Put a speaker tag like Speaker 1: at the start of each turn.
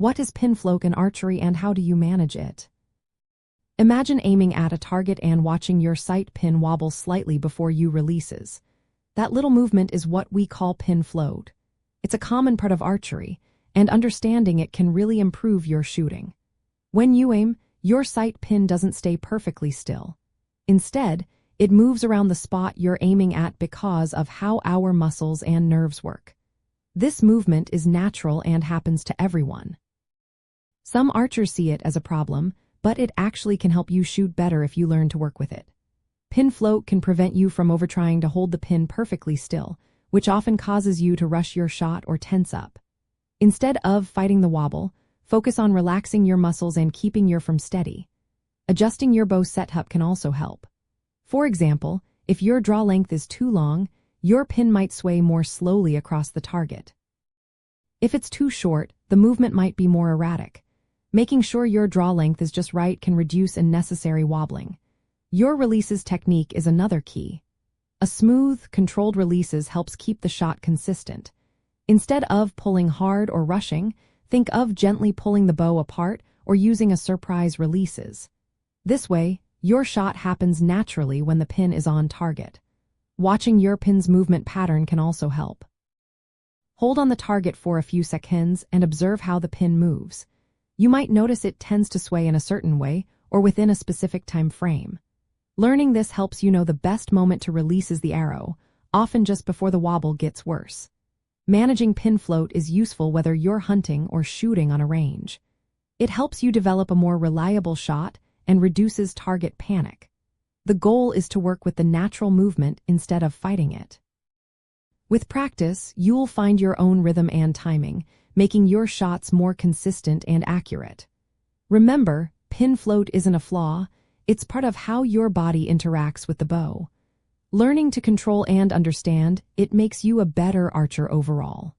Speaker 1: What is pin float in archery and how do you manage it? Imagine aiming at a target and watching your sight pin wobble slightly before you releases. That little movement is what we call pin float. It's a common part of archery, and understanding it can really improve your shooting. When you aim, your sight pin doesn't stay perfectly still. Instead, it moves around the spot you're aiming at because of how our muscles and nerves work. This movement is natural and happens to everyone. Some archers see it as a problem, but it actually can help you shoot better if you learn to work with it. Pin float can prevent you from overtrying to hold the pin perfectly still, which often causes you to rush your shot or tense up. Instead of fighting the wobble, focus on relaxing your muscles and keeping your form steady. Adjusting your bow setup can also help. For example, if your draw length is too long, your pin might sway more slowly across the target. If it's too short, the movement might be more erratic. Making sure your draw length is just right can reduce unnecessary wobbling. Your releases technique is another key. A smooth, controlled releases helps keep the shot consistent. Instead of pulling hard or rushing, think of gently pulling the bow apart or using a surprise releases. This way, your shot happens naturally when the pin is on target. Watching your pin's movement pattern can also help. Hold on the target for a few seconds and observe how the pin moves. You might notice it tends to sway in a certain way or within a specific time frame. Learning this helps you know the best moment to release the arrow, often just before the wobble gets worse. Managing pin float is useful whether you're hunting or shooting on a range. It helps you develop a more reliable shot and reduces target panic. The goal is to work with the natural movement instead of fighting it. With practice, you'll find your own rhythm and timing, making your shots more consistent and accurate. Remember, pin float isn't a flaw, it's part of how your body interacts with the bow. Learning to control and understand it makes you a better archer overall.